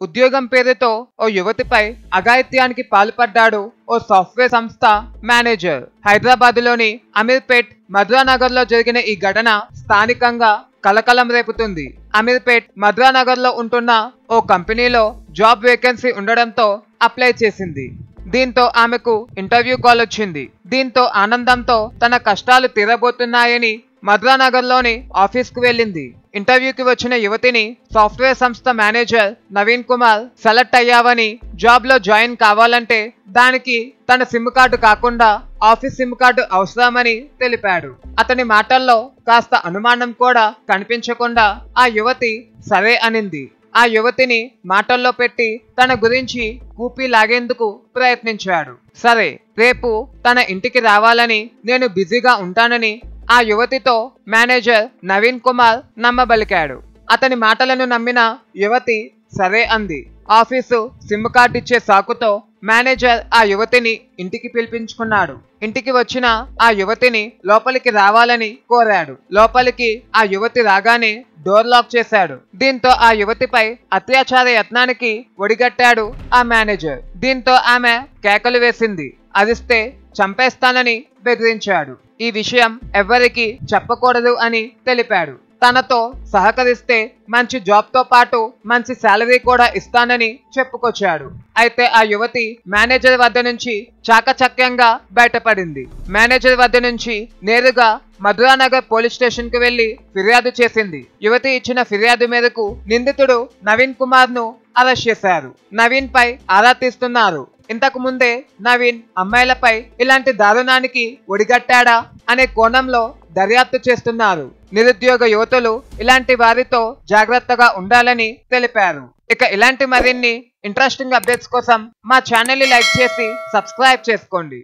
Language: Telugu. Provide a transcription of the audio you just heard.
ఉద్యోగం పేరుతో ఓ యువతిపై అఘాయిత్యానికి పాల్పడ్డాడు ఓ సాఫ్ట్వేర్ సంస్థ మేనేజర్. హైదరాబాద్లోని అమీర్పేట్ మధురానగర్ లో జరిగిన ఈ ఘటన స్థానికంగా కలకలం రేపుతుంది. అమీర్పేట్ మధురానగర్ లో ఉంటున్న ఓ కంపెనీలో జాబ్ వేకెన్సీ ఉండడంతో అప్లై చేసింది. దీంతో ఆమెకు ఇంటర్వ్యూ కాల్ వచ్చింది. దీంతో ఆనందంతో తన కష్టాలు తీరబోతున్నాయని మధురానగర్ లోని ఆఫీస్ కు వెళ్ళింది. ఇంటర్వ్యూకి వచ్చిన యువతిని సాఫ్ట్వేర్ సంస్థ మేనేజర్ నవీన్ కుమార్ సెలెక్ట్ అయ్యావని, జాబ్ లో జాయిన్ కావాలంటే దానికి తన సిమ్ కార్డు కాకుండా ఆఫీస్ సిమ్ కార్డు అవసరమని తెలిపాడు. అతని మాటల్లో కాస్త అనుమానం కూడా కనిపించకుండా ఆ యువతి సరే అనింది. ఆ యువతిని మాటల్లో పెట్టి తన గురించి కూపి లాగేందుకు ప్రయత్నించాడు. సరే, రేపు తన ఇంటికి రావాలని, నేను బిజీగా ఉంటానని ఆ యువతితో మేనేజర్ నవీన్ కుమార్ నమ్మబలికాడు. అతని మాటలను నమ్మిన యువతి సరే అంది. ఆఫీసు సిమ్ కార్డు ఇచ్చే సాకుతో మేనేజర్ ఆ యువతిని ఇంటికి పిలిపించుకున్నాడు. ఇంటికి వచ్చిన ఆ యువతిని లోపలికి రావాలని కోరాడు. లోపలికి ఆ యువతి రాగానే డోర్ లాక్ చేశాడు. దీంతో ఆ యువతిపై అత్యాచార యత్నానికి ఒడిగట్టాడు ఆ మేనేజర్. దీంతో ఆమె కేకలు వేసింది. అరిస్తే చంపేస్తానని బెదిరించాడు. ఈ విషయం ఎవ్వరికి చెప్పకూడదు అని తెలిపాడు. తనతో సహకరిస్తే మంచి జాబ్ తో పాటు మంచి శాలరీ కూడా ఇస్తానని చెప్పుకొచ్చాడు. అయితే ఆ యువతి మేనేజర్ వద్ద నుంచి చాకచక్యంగా బయటపడింది. మేనేజర్ వద్ద నుంచి నేరుగా మధురానగర్ పోలీస్ స్టేషన్ కు వెళ్లి ఫిర్యాదు చేసింది. యువతి ఇచ్చిన ఫిర్యాదు మేరకు నిందితుడు నవీన్ కుమార్ ను అరెస్ట్ చేశారు. నవీన్ పై ఆరా తీస్తున్నారు. ఇంతకు ముందే నవీన్ అమ్మాయిలపై ఇలాంటి దారుణానికి ఒడిగట్టాడా అనే కోణంలో దర్యాప్తు చేస్తున్నారు. నిరుద్యోగ యువతులు ఇలాంటి వారితో జాగ్రత్తగా ఉండాలని తెలిపారు. ఇక ఇలాంటి మరిన్ని ఇంట్రెస్టింగ్ అప్డేట్స్ కోసం మా ఛానల్ ని లైక్ చేసి సబ్స్క్రైబ్ చేసుకోండి.